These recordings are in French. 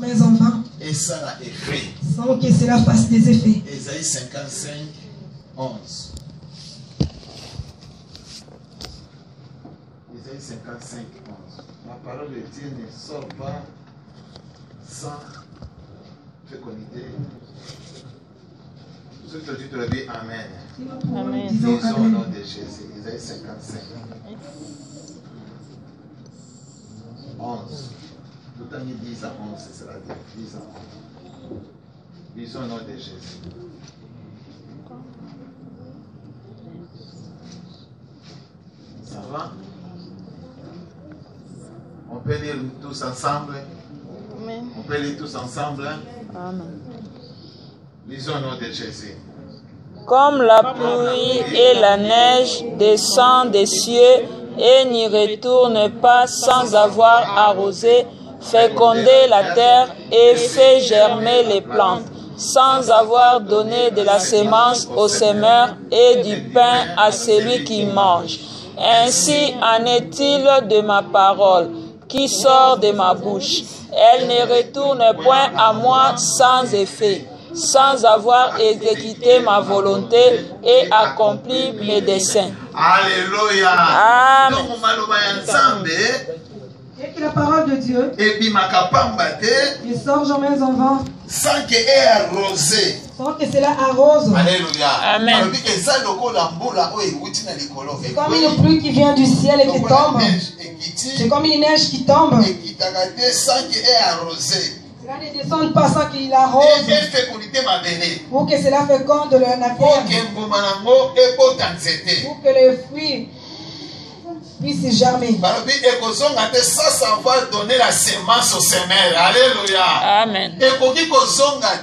jamais en vain. Et ça a effet. Sans que cela fasse des effets. Ésaïe 55, 11. Ésaïe 55, 11. La parole de Dieu ne sort pas sans fécondité. Ceux qui te le disent Amen. Amen. Disons Disons au Amen. nom de Jésus. Ésaïe 55, 11. Tout le temps, 10 à 11, c'est cela. 10 à 11. Disons au nom de Jésus. Ça va? On peut lire tous ensemble. Amen. On peut lire tous ensemble. Amen. Lisons au nom de Jésus. Comme la pluie et la neige descendent des cieux et n'y retournent pas sans avoir arrosé, fécondé la terre et fait germer les plantes, sans avoir donné de la semence au semeur et du pain à celui qui mange. Ainsi en est-il de ma parole qui sort de ma bouche. Elle ne retourne point à moi sans effet, sans avoir exécuté ma volonté et accompli mes desseins. Alléluia. Amen. Donc, on va le ensemble. Et que la parole de Dieu Et puis, ma capambate, ne sort jamais en vain. sans qu'elle ait arrosé. Sans que cela arrose. Alléluia. Amen. Alors, que ça, le col en boula, oh, il routine à l'école. C'est comme une pluie qui vient du ciel et qui tombe. C'est comme une neige qui tombe. Et qui t'a gâté sans qu'elle ait arrosé. Cela ne descend pas sans qu'il Et arrose. elle fait fécondité ma béné. Pour que cela féconde la Pour terre. qu'un boumanango et pour t'enzeter. Pour que les fruits puissent germer. Balobi, et qu'on a sans savoir donner la semence au semeur. Alléluia. Amen. Et qu'on dit qu'on a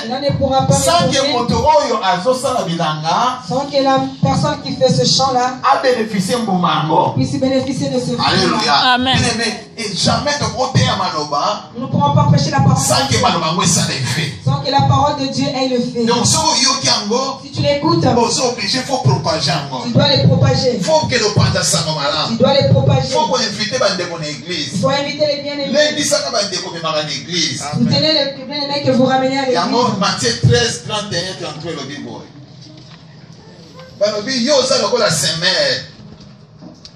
Cela ne pourra pas sans que récolter moto oyo azosala bilanga sans que la personne qui fait ce champ-là a bénéficié mbumango. puisse bénéficier de ce fruit. Alléluia. Amen. Bien-aimé, et jamais de côté à maloba Nous ne pourrons pas prêcher la parole sans que malobango ça l'ait fait. sans que la parole de Dieu ait le fait. Donc so yoki yango, Si tu l'écoutes, ozo obligé faut propager yango. tu dois les propager. Faut que le panda sango Tu malamu. dois les propager. Faut qu'on invite bande mon Il église. faut inviter les bien-aimés. Lundi ça va bande ko mema l'église. Vous tenez les bien-aimés que vous ramenez à Yango l'église. Matthieu 13 31 33 le biboy. Balobi yo ça lokola semeur.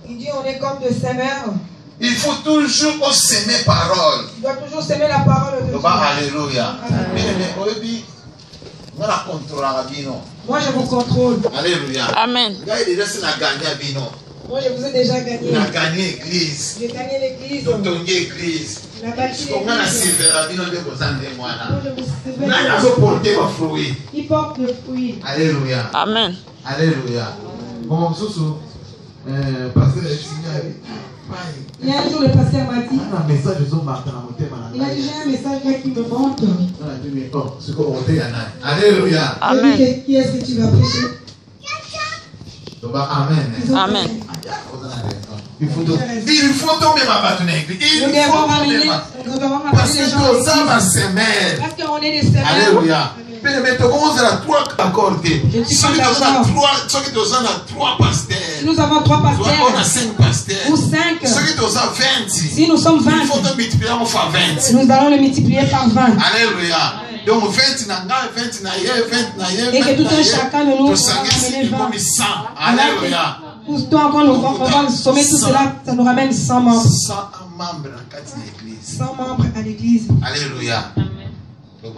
Il dit on est comme des semeurs. Il faut toujours s'aimer parole. Tu dois toujours s'aimer la parole de Dieu. Alléluia. Mais oyebi ngana contrôler bino. Moi je vous contrôle. Alléluia. Amen. Gars il déjà na gagner bino. Moi je vous ai déjà gagné. Na gagner église. J'ai gagné l'église. Tontongi église. On a bâti Ko ngana l'église. silvera bino de kozande Moi mwana. je vous Na surveille. nazo porter ba fruit. Il porte le fruit. Alléluia. Amen. Alléluia. Bon susu pasteur Signari. Il y a un jour le pasteur m'a dit, Un message de son martin na motema na. il a dit j'ai un message là qui me monte. Alléluia. Amen. Qui est-ce que tu vas prêcher? Amen. Ils ont Amen. fait. Il faut tomber ma batte dans l'église. Nous Il faut devons tomber ramener, ma. nous devons Parce ramener les que gens à nous sommes à l'église. semer. Parce qu'on est des semeurs. Alléluia. Mais tu commences à trois accords. Ceux qui sont à trois pasteurs. Nous avons 3 On a pasteurs 5 pasteurs. ou 5. Ceux qui sont à 20. Si nous sommes Il faut 20, te multiplier par 20. nous allons le multiplier par 20. Alléluia. Donc 20 na nga, 20 na ye, 20 na ye. Et que tout un chacun de nous va ramener 20. 100. Alléluia. Pour toi, quand on va sommer tout cela, ça nous ramène 100 membres. 100 membres dans l'église. 100 membres à l'église. Alléluia. Amen.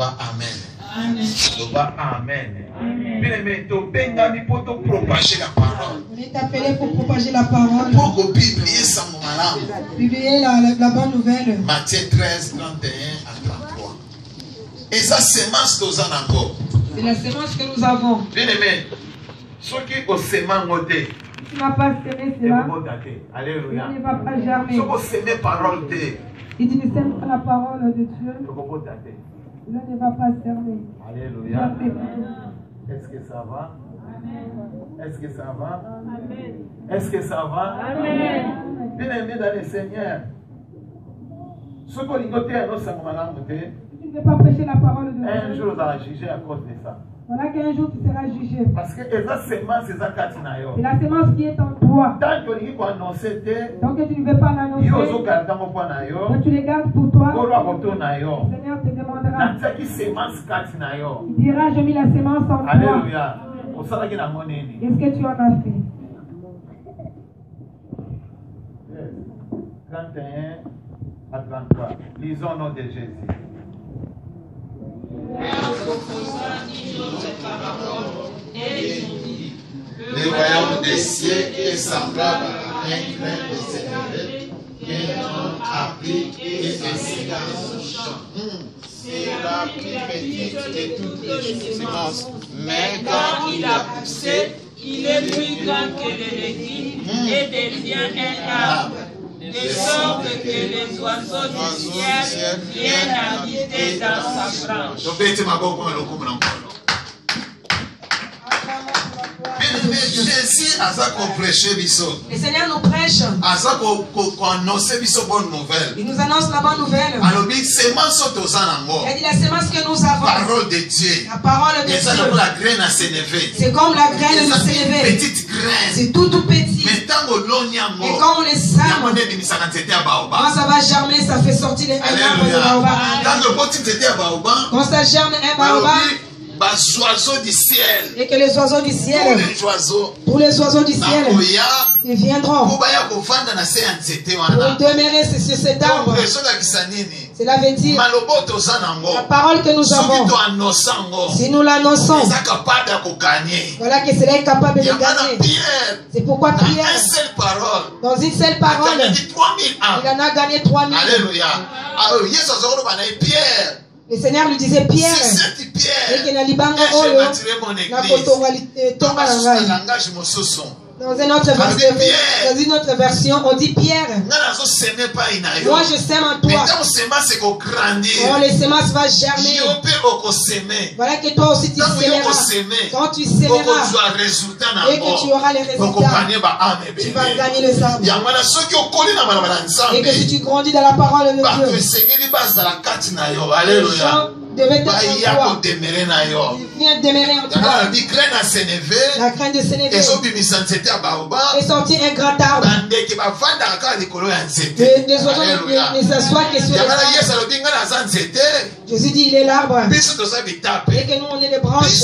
Amen. Amen. Bien-aimé, tu bengani pour te propager la parole. On est appelé pour propager la parole, Pour que publier ça mon malade. publier la bonne nouvelle. Matthieu 13, 31 à 33. Et ça, semence aux en encore. C'est la semence que nous avons. Bien-aimé, ceux qui ont semé modé, Si tu n'as pas semé ils cela, vont dater. Alléluia. il ne va pas germer. Ceux qui ont semé parole de, Si tu ne sèmes pas la parole de Dieu, ils vont dater. cela ne va pas germer. Alléluia. Est-ce que ça va? Est-ce que ça va? Est-ce que ça va? Bien-aimé dans le Seigneur. Ceux qui ont ligoté à nos sangs, Si tu ne veux pas prêcher la parole de un Dieu, jour, on va juger à cause de ça. Voilà qu'un jour tu seras jugé. Parce que c'est la semence C'est la semence qui est en toi. tant que tu ne veux pas l'annoncer, que tu les gardes pour toi, le Seigneur te demandera. Il dira, j'ai mis la semence en toi. Alléluia. Qu'est-ce que tu en as fait? 31 à 33. Lisons au nom de Jésus. Le royaume des cieux est semblable à un grain de sénévé qu'un homme a pris et enseigné dans son champ. C'est la plus petite de toutes les semences, mais quand il a poussé, il est plus grand que les légumes et devient un arbre, de sorte que les oiseaux du ciel viennent habiter dans sa branche. Jésus a prêché biso. Le Seigneur nous prêche. Il nous annonce la bonne nouvelle. Il a dit la semence que nous avons. Parole de Dieu. La parole de Dieu. C'est comme la graine de sénévé. Petite graine. C'est tout petit. Mais et quand on les sème, quand ça va germer, ça fait sortir les baobab. Quand ça germe un baobab, oiseaux du ciel. Et que les oiseaux du ciel, pour les oiseaux du ciel, ils viendront pour demeurer sur cet arbre. Cela veut dire la parole que nous avons. Si nous l'annonçons, voilà que cela est capable de gagner. C'est pourquoi Pierre, dans une seule parole, il en a gagné 3000. Alléluia. Le Seigneur lui disait Pierre, dans une autre version, on dit Pierre, moi je sème en toi. Oh, les semences vont germer. Voilà que toi aussi tu sèmeras. Quand tu sèmeras et que tu auras les résultats, tu vas gagner les arbres. Et que si tu grandis dans la parole de Dieu, Alléluia. Devait être en toi. Il vient demeurer en toi. La graine de sénévé est sorti un grand arbre. Les oiseaux ne s'assoient que sur les arbres. Jésus dit il est l'arbre. Et que nous on est les branches.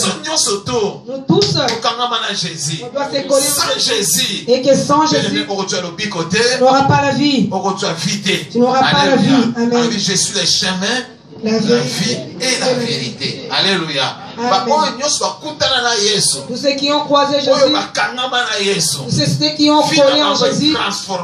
Nous tous on doit se coller sans Jésus. Et que sans Jésus tu n'auras pas la vie. Tu n'auras pas la vie. Amen. Je suis le chemin, la vie et la vérité. Alléluia. Tous ceux qui ont croisé Jésus, tous ceux qui ont collé en Jésus,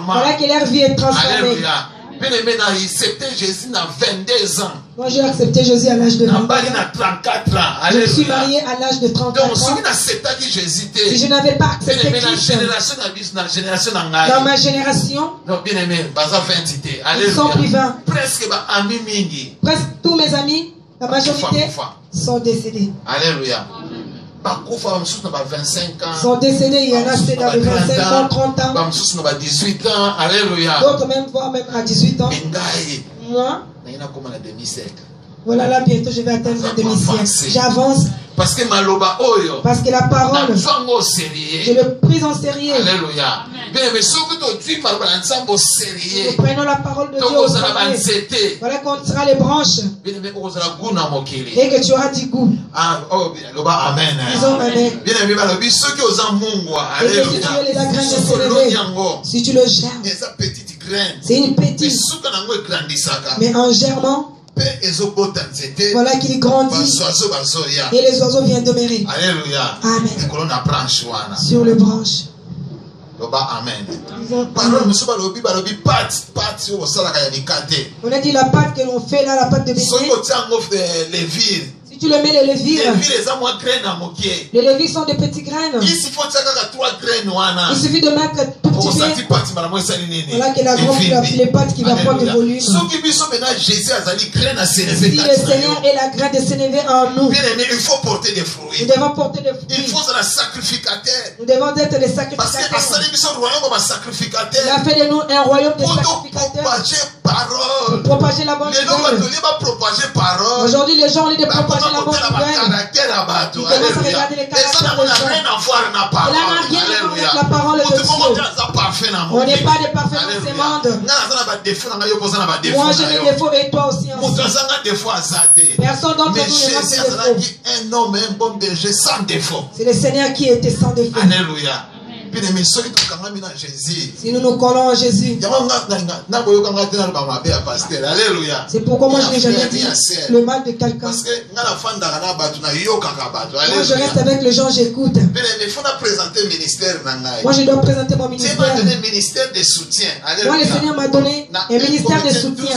voilà que leur vie est transformée. Alléluia. Bien-aimé, j'ai accepté Jésus à 22 ans. Moi j'ai accepté Jésus à l'âge de 24 ans. Je suis marié à l'âge de 34 ans. Si je n'avais pas accepté Christ, dans ma génération, ils sont plus 20. Presque tous mes amis, la majorité, sont décédés. Alléluia. Sont décédés, il y en a c'est dans les 25 ans, 30 ans. 18 ans, alléluia. D'autres même, voire même à 18 ans. Moi, voilà là bientôt je vais atteindre le demi-siècle. J'avance. Parce que la parole, je le prise en sérieux. Alléluia. Nous prenons la parole de Dieu au sérieux. Voilà qu'on sera les branches. Et que tu auras du goût. Amen. Disons amen. Et que si tu es la graine de sénévé, si tu le germes, c'est une petite. Mais en germant, voilà qu'il grandit et les oiseaux viennent demeurer. Alléluia. Amen. Sur les branches. Amen. On a dit la pâte que l'on fait là, la pâte de béné. Si tu le mets les levures, les levures sont des petits graines. Il suffit de mettre multiplier, voilà que la grande les pattes qui va prendre le volume. Si le Seigneur est la grâce de s'élever en nous, il faut porter des fruits. nous devons porter des fruits. Il faut être un sacrificateur. Nous devons être les sacrificateurs. Parce que il a fait de nous un royaume de sacrificateurs. Pour propager la bonne nouvelle. Aujourd'hui, les gens ont dit de propager la bonne nouvelle. Ils commencent à regarder les caractères des gens. Cela n'a rien à voir avec la parole de Dieu. On n'est pas des parfaits dans ce monde. Moi, j'ai des défauts et toi aussi. Personne d'entre nous n'est pas un homme, un bon berger sans défaut. C'est le Seigneur qui était sans défaut. Alléluia. Si nous nous collons à Jésus, c'est pourquoi moi je n'ai jamais dit le mal de quelqu'un. Moi je reste avec les gens, j'écoute. Moi je dois présenter mon ministère. Moi le Seigneur m'a donné un ministère de soutien.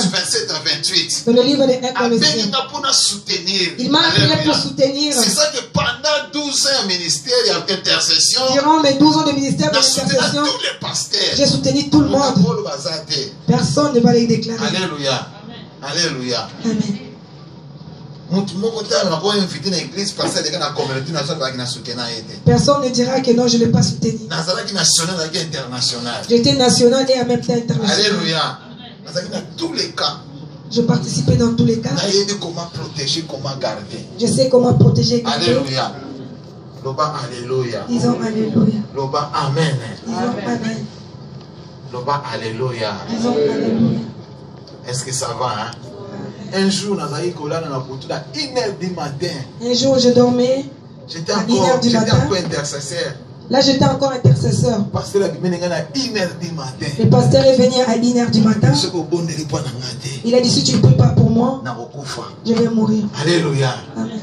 Dans le livre de 1 Corinthiens. Il m'a appelé pour soutenir. C'est ça que pendant 12 ans ministère d'intercession, durant mes 12 ans de ministère d'intercession, j'ai soutenu tout le monde. Personne ne va les déclarer. Alléluia. Alléluia. Amen. Personne ne dira que non, je ne l'ai pas soutenu. J'étais national et en même temps international. Alléluia. Dans tous les cas. Je participais dans tous les cas. Comment protéger, comment garder. Je sais comment protéger. Alléluia. Loba alléluia. Disons alléluia. Loba amen. Disons amen. Loba alléluia. Disons alléluia. Est-ce que ça va, hein? Un jour, à 1h du matin. Un jour, je dormais. J'étais encore intercesseur. Là, j'étais encore intercesseur. Le pasteur est venu à 1h du matin. Il a dit, si tu ne pries pas pour moi, je vais mourir. Alléluia. Amen.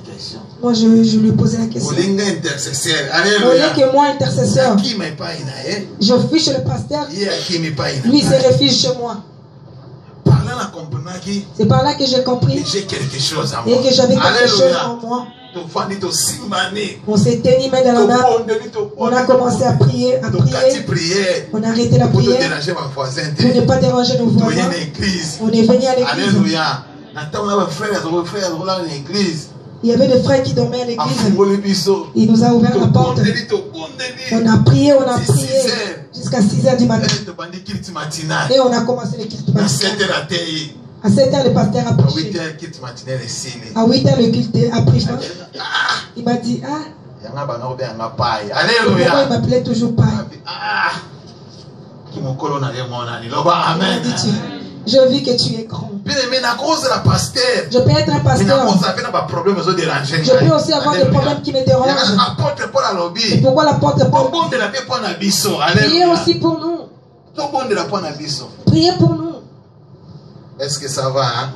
Question. Moi, je lui posais la question. Au lieu que moi, intercesseur, je fiche le pasteur. Lui, il se réfugie chez moi. C'est par là que j'ai compris. Et que j'avais quelque chose en moi. On s'est tenu main dans la main. On a commencé à prier, On a arrêté la prière pour ne pas déranger nos voisins. On est venu à l'église. Il y avait des frères qui dormaient à l'église. Il nous a ouvert la porte. On a prié jusqu'à 6h du matin. Et on a commencé le culte matinal. À 7h, le pasteur a prêché. À 8h, le culte a prêché. Il m'a dit, pourquoi il m'appelait toujours Paille? Je vis que tu es grand. Je peux être un pasteur. Je peux aussi avoir des problèmes qui me dérangent. C'est pourquoi l'apôtre Paul priez aussi pour nous. Priez pour nous. Est-ce que ça va, hein?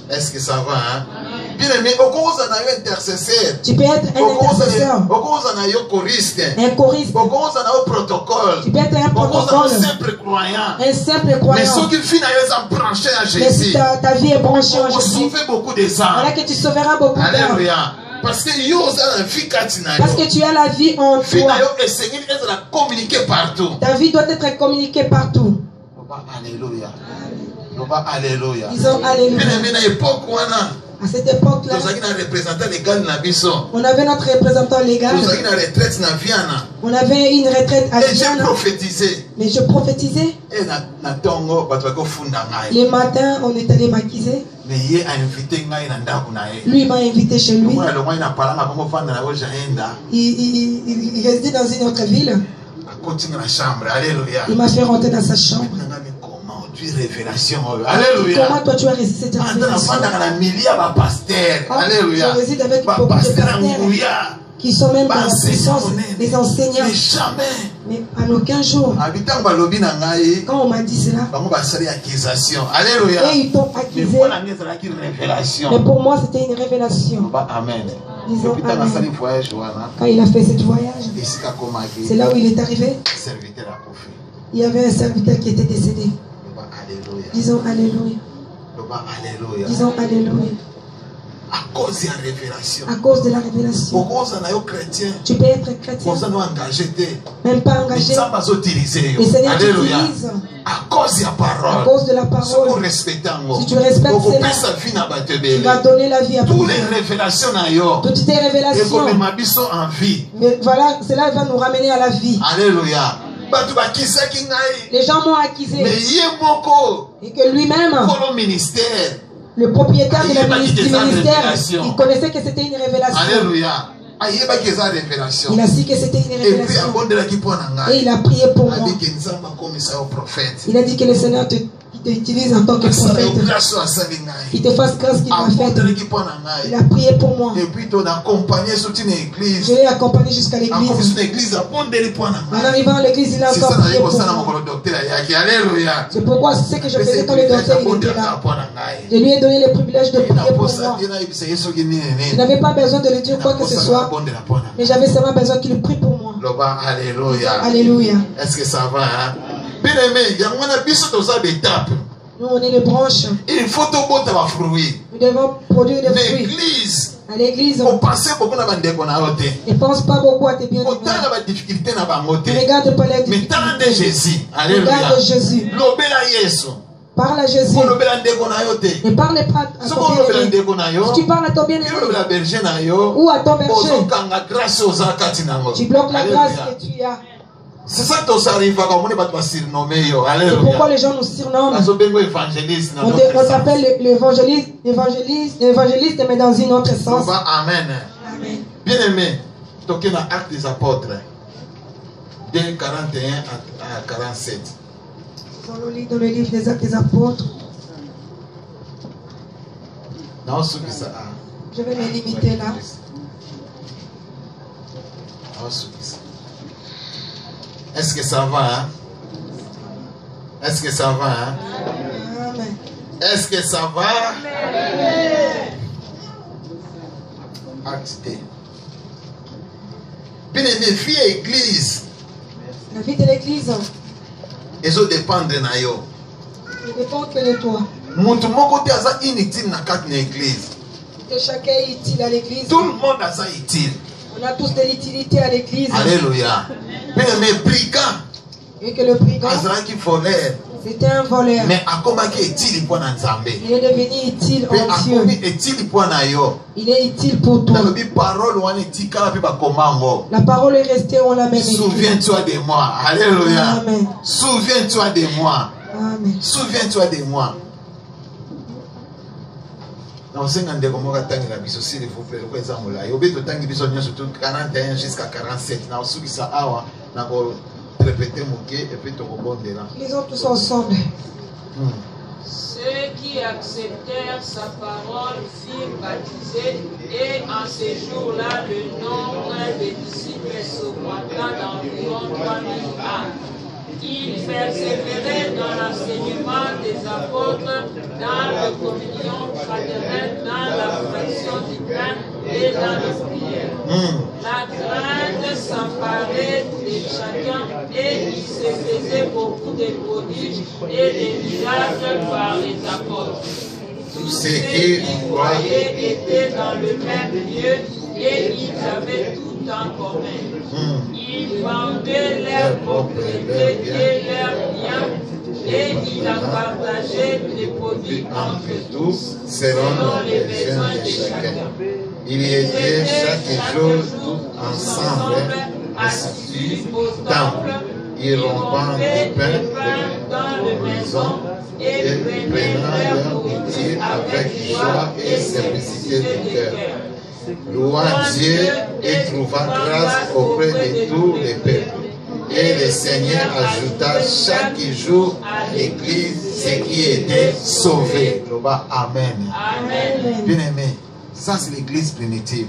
Est-ce que ça va, hein? Tu peux être un intercesseur. Un choriste. Tu peux être un protocole. Un simple croyant. Mais si ta vie est branchée en Jésus, voilà que tu sauveras beaucoup d'âmes. Parce que tu as la vie en toi. Ta vie doit être communiquée partout. Alléluia. Disons alléluia. À cette époque-là, on avait notre représentant légal. On avait une retraite à Viana. Mais je prophétisais. Les matins, on est allé maquiser. Lui m'a invité chez lui. Il résidait dans une autre ville. Il m'a fait rentrer dans sa chambre. Révélation. Alléluia. Comment toi tu as réussi cette révélation? Je réside avec beaucoup de pasteurs qui sont même dans la puissance des enseignants. Mais en aucun jour, quand on m'a dit cela, et ils t'ont accusé. Mais pour moi c'était une révélation. Amen. Disons amen. Quand il a fait ce voyage, c'est là où il est arrivé. Il y avait un serviteur qui était décédé. Disons alléluia. Disons alléluia. À cause de la révélation. Tu peux être chrétien. Même pas engagé. Le Seigneur t'utilise. À cause de la parole. À cause de la parole. Si tu respectes cela, tu vas donner la vie à toutes les révélations. Toutes tes révélations. Mais voilà, cela va nous ramener à la vie. Alléluia. Les gens m'ont accusé. Et que lui-même, le propriétaire du ministère, il connaissait que c'était une révélation. Alléluia. Il a su que c'était une révélation. Et il a prié pour moi. Il a dit que le Seigneur t'utilise en tant que prophète. Il te fasse grâce qu'il m'a fait. Il a prié pour moi. Je l'ai accompagné jusqu'à l'église. En arrivant à l'église, il a encore prié pour moi. C'est pourquoi ce que je faisais quand le docteur était là. Je lui ai donné le privilège de prier pour moi. Je n'avais pas besoin de lui dire quoi que ce soit. Mais j'avais seulement besoin qu'il prie pour moi. Alléluia. Alléluia. Est-ce que ça va, hein? Bien aimé, il y a des étapes. Nous, on est les branches. Il faut des fruits. Nous devons produire des fruits. L'église. À l'église, on ne pense pas beaucoup à tes biens. Regarde pas les difficultés. Mais Jésus. Alléluia. Regarde Jésus. Parle à Jésus. Ne parle pas à ton bien-aimé. Si tu parles à ton bien-aimé ou à ton berger, tu bloques la grâce que tu as. C'est ça que ça arrive quand on est surnommé. C'est pourquoi les gens nous surnomment. On s'appelle l'évangéliste, mais dans une autre sens. Amen. Amen. Bien aimé, toquez dans Actes des Apôtres, de 41 à 47. Dans le livre des Actes des Apôtres. Non, je vais me limiter là. Est-ce que ça va, hein? Est-ce que ça va, hein? Amen. Est-ce que ça va? Acte 2. Bien aimé, vie et église. La vie de l'église. Ils ont dépendre de yo. Ne dépend que de toi. Montre mon côté à ça inutile dans quatre églises. Que chacun est utile à l'église. Tout le monde a ça utile. On a tous de l'utilité à l'église. Alléluia. Mais brigand. Et que le brigand. C'était un voleur. Mais à comment est-il pour Nzambe? Il est devenu utile en Dieu. Il est utile pour toi. La parole est restée, on l'a même écrite. Souviens-toi de moi. Alléluia. Amen. Souviens-toi de moi. Amen. Souviens-toi de moi. S'il vous plaît, le 41 jusqu'à 47. Lisons tous ensemble. Ceux qui acceptèrent sa parole furent baptisés, et en ces jours-là, le nombre des disciples s'augmenta d'environ 3000 âmes. Ils persévéraient dans l'enseignement des apôtres, dans la communion fraternelle, dans la fraction du pain et dans les prières. La crainte s'emparait de chacun et il se faisait beaucoup de prodiges et de miracles par les apôtres. Tous ceux qui croyaient étaient dans le même lieu et ils avaient tout en commun. Ils vendaient leurs propriétés et leurs biens et ils en partageaient les produits entre tous selon les besoins de chacun. Ils étaient chaque jour ensemble assis au temple. Ils rompaient du pain dans les maisons et prenaient leur nourriture avec joie et simplicité de cœur. Louant Dieu et trouvant grâce auprès de tous les peuples. Et le Seigneur ajouta chaque jour à l'église ceux qui étaient sauvés. Amen. Amen. Bien aimé, ça c'est l'église primitive.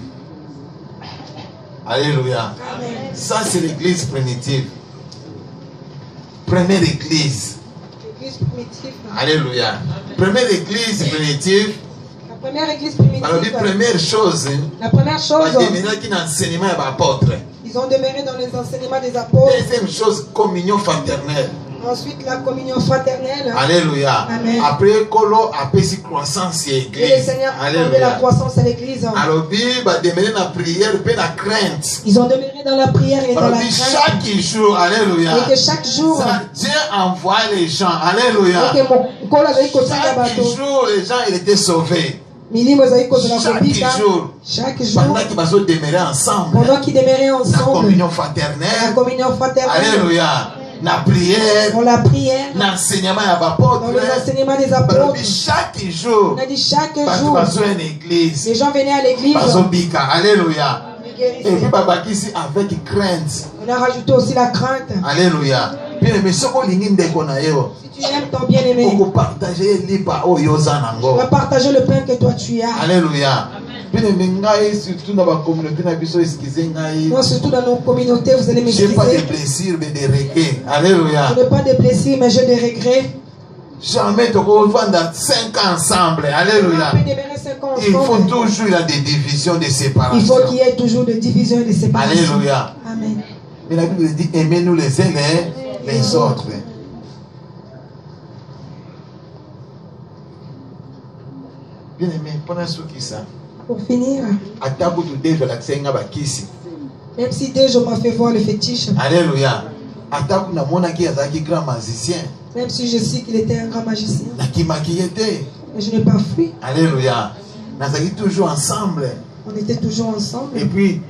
Alléluia. Amen. Ça c'est l'église primitive. Première église. L'église primitive. Alléluia. Première église primitive. La première église primitive. Alors, la première chose. La première chose. Ils ont demeuré dans les enseignements des apôtres. Deuxième chose, communion fraternelle. Ensuite, la communion fraternelle. Alléluia. Amen. Après, Kolo a fait croissance et église. Et le Seigneur a donné la croissance à l'église. Alors, il va demeurer dans la prière et la crainte. Ils ont demeuré dans la prière et dans la crainte. Chaque jour, alléluia. Et que chaque jour, Dieu envoie les gens. Alléluia. Chaque jour, les gens ils étaient sauvés. Chaque jour, pendant qu'ils demeuraient ensemble, la communion fraternelle, alléluia, la prière, dans la prière, l'enseignement des apôtres, chaque jour, les gens venaient à l'église, alléluia, et puis avec crainte, on a rajouté aussi la crainte, alléluia. Si tu aimes ton bien-aimé, tu vas partager le pain que toi tu as. Alléluia. Non, surtout dans nos communautés, vous allez m'excuser. Je n'ai pas de plaisir, mais de regrets. Alléluia. Je n'ai pas de plaisir, mais j'ai des regrets. Jamais tu vas vendre 5 ans ensemble. Alléluia. Il faut toujours il y a des divisions, des séparations. Il faut qu'il y ait toujours des divisions et des séparations. Alléluia. Amen. Mais la Bible dit aimez-nous les uns les autres. Bien aimé, pendant ce qui ça. Pour finir. Même si déjà m'a fait voir le fétiche. Alléluia. Même si je sais qu'il était un grand magicien. Mais je n'ai pas fui. Alléluia. On toujours ensemble. On était toujours ensemble. Et puis,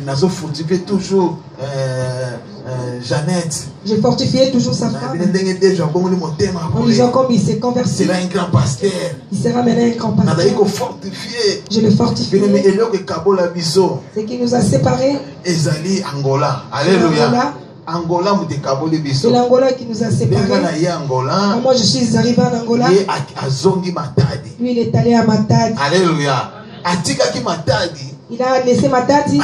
nous fortifié toujours Jeannette. J'ai fortifié toujours sa femme. En disant comme il s'est converti. Il sera un grand pasteur. Il sera maintenant un grand pasteur. Je l'ai fortifié. Ce qui nous a séparés. Ezali Angola. Alléluia. Angola, c'est l'Angola qui nous a séparés. Moi, je suis arrivé en Angola. Lui, il est allé à Matadi. Alléluia. Il a laissé Matadi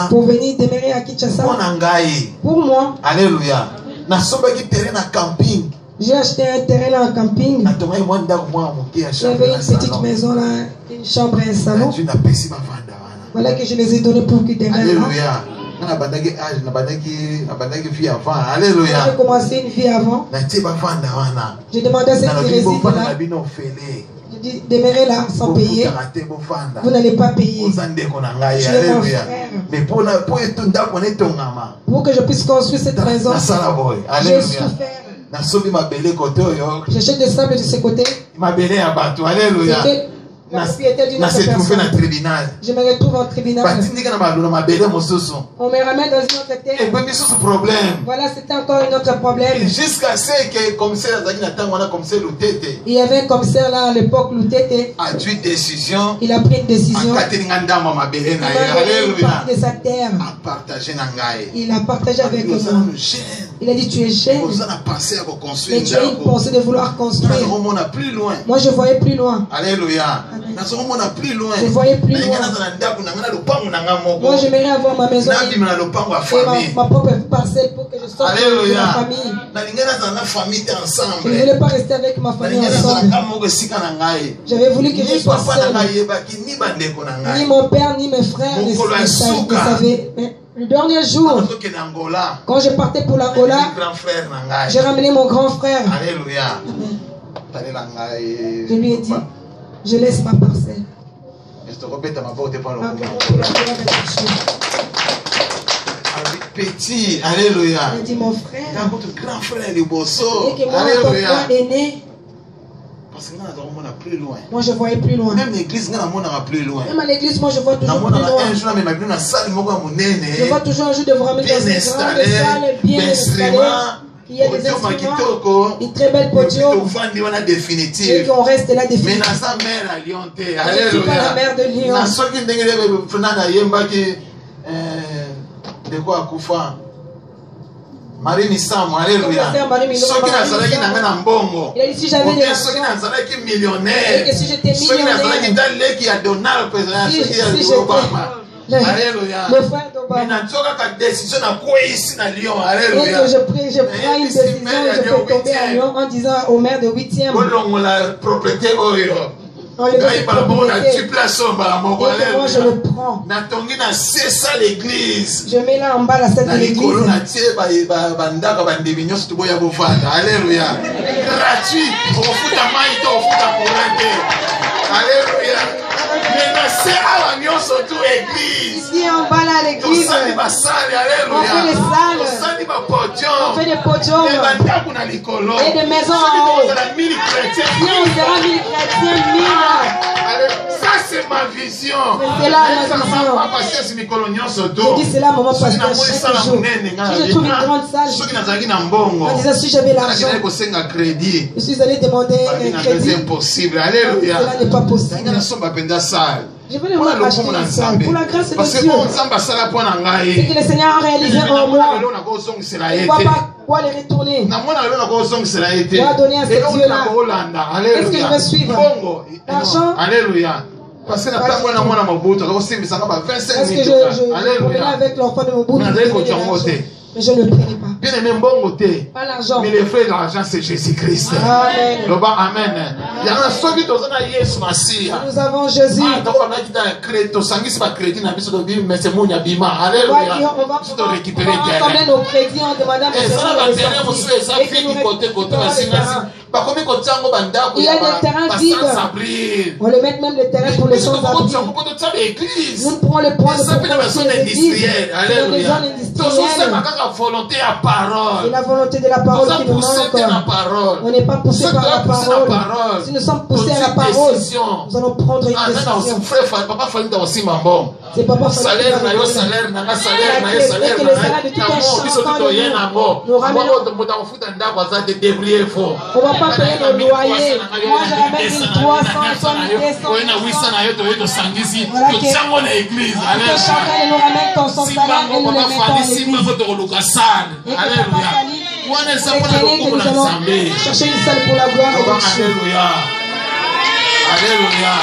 pour venir demeurer à Kinshasa. Pour moi. Alléluia. J'ai acheté un terrain là en camping. J'avais une petite maison là, une chambre et un salon. Voilà que je les ai donnés pour qu'ils demeurent là. J'ai commencé une vie avant. J'ai demandé à ceux qui résident là. Je dis, demeurez là sans payer. Vous n'allez pas payer. Je suis mon frère. Mais pour que je puisse construire cette maison, j'ai souffert. J'achète des sables de ce côté. Alléluia. Je me retrouve en tribunal. On me ramène dans une autre terre. Voilà, c'était encore un autre problème. Jusqu'à ce que il y avait un commissaire là à l'époque, Loutete. Il a pris une décision. Il m'a donné une partie de sa terre. Il a partagé avec moi. Il a dit tu es jeune. Mais tu as une pensée de vouloir construire. Moi je voyais plus loin. Alléluia. Je voyais plus loin. Moi j'aimerais avoir ma maison et ma propre parcelle pour que je sorte de ma famille. Je ne voulais pas rester avec ma famille ensemble. J'avais voulu que je sois seul. Ni mon père ni mes frères ne savaient. Mais le dernier jour, quand je partais pour l'Angola, j'ai ramené mon grand frère. Alléluia. Je lui ai dit, je laisse ma parcelle. Petit, alléluia. Il a dit mon frère. Votre grand frère est beau. Alléluia. Parce que on a plus loin. Moi je voyais plus loin. Même l'église, on a plus loin. Même à l'église, moi je vois toujours plus loin. Je vois toujours un jour de vraiment dans une grande salle bien installée. Il y a des instruments, une très belle podium. Et qu'on reste là définitivement. Je ne suis pas la mère de Lyon. De quoi Koufa? Marie Nisamo, alléluia. Il a dit si j'avais des argent, et que si j'étais millionnaire, alléluia. Le frère d'Obama. Et que je prends une décision, je peux tomber à Lyon en disant au maire de 8e. enlever cette propriété. Moi je le prends. Je mets là en bas la scène de l'église. Alléluia. Gratuit. Alléluia. Ici en bas là l'église. On fait des salles. On fait des podiums. Et des maisons en haut. Si on verra 1000 chrétiens, 1000. Ça c'est ma vision. C'est là ma vision. Je dis c'est là maman pasteur chaque jour. Si je trouve une grande salle. En disant si j'avais l'argent. Je suis allé demander un crédit. C'est impossible. Alléluia. Cela n'est pas possible. Je veux leur acheter une salle. Pour la grâce de Dieu. C'est que le Seigneur a réalisé en moi. Il ne voit pas quoi les retourner. Je dois donner à ces dieux-là. Est-ce que je vais suivre? L'argent. Alléluia. Parce que je promenais avec l'enfant de mon bout. Mais je ne le prenais pas. Bien aimé, pas l'argent. Mais les frères, l'argent c'est Jésus-Christ. Amen. Amen. Nous avons Jésus. On va combien nos crédits en demandant il y a des terrains vides. On le met même les terrains pour les sans-abri. Nous prenons le point de construire des églises dans des zones industrielles. C'est la volonté de la parole qui nous manque. On n'est pas poussé par la parole. Si nous sommes poussés à la parole, nous allons prendre une décision. C'est papa salaire, et que le salaire de tout un chacun de nous ramène. On ne va pas payer nos loyers. Moi je ramène 1300, 1200. Voilà que chacun nous ramène ton son salaire et nous le mettons à l'église. Et que papa Sali, que nous allons chercher une salle pour la gloire de Dieu. Alléluia. Alléluia.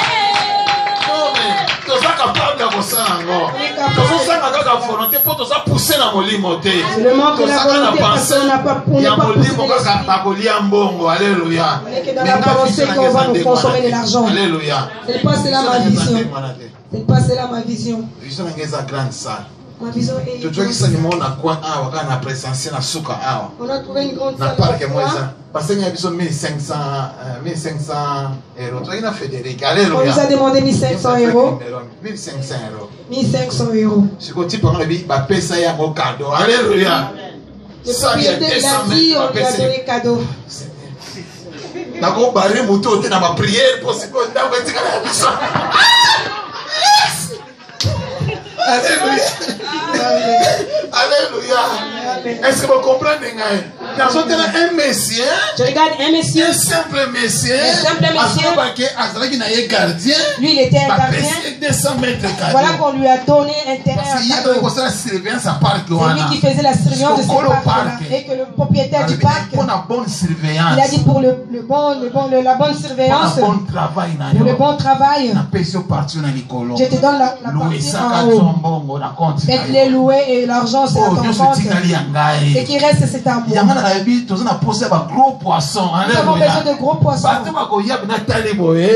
C'est le manque de la volonté parce qu'on n'a pas poussé Alléluia. Et que dans la pensée qu'on va nous consommer de l'argent. Alléluia. C'est pas cela ma vision. C'est pas cela ma vision. Ma vision est on a trouvé une grande salle. Parce qu'il y a 1500 euros. On nous a demandé 1500 euros. 1500 euros. 1500 euros. Si vous avez un cadeau. Alléluia. Le propriétaire il a dit on lui a donné cadeau. Alléluia. Alléluia. Est-ce que vous comprenez? Un monsieur. Je regarde un monsieur. Un simple monsieur. Lui, il était un gardien. Voilà qu'on lui a donné un terrain à cadeau. C'est lui qui faisait la surveillance de ce parc-là. Et que le propriétaire du parc, il a dit pour la bonne surveillance, pour le bon travail, je te donne la partie en haut. Faites les louer et l'argent c'est à ton compte. Ce qui reste c'est à moi. Nous avons besoin de gros poissons.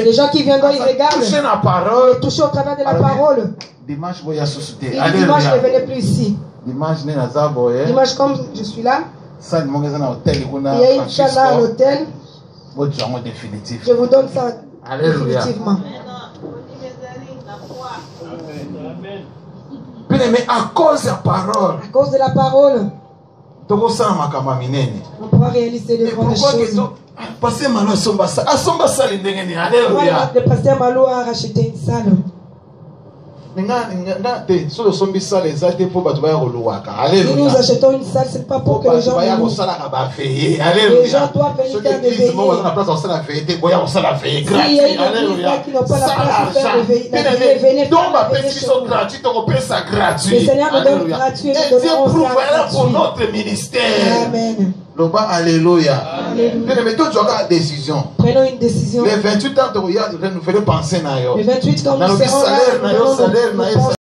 Les gens qui viennent ils regardent. Toucher au travers de la parole. Dimanche, je ne venais plus ici. Dimanche, comme je suis là, il y a une salle à l'hôtel. Je vous donne ça définitivement. Mais à cause de la parole. À cause de la parole. On pourra réaliser de grandes choses. Le pasteur Malo a racheté une salle. Si nous achetons une salle, ce n'est pas pour que les gens viennent. Les gens doivent venir faire des veillées. S'il y a une église qui n'a pas la place pour faire des veillées, venez faire des veillées chez nous. Le Seigneur nous donne gratuit et nous donnons pour notre ministère. Amen. Alléluia. Prenons une décision. Les 28 ans, nous faisons penser. Les 28 ans, nous serons là.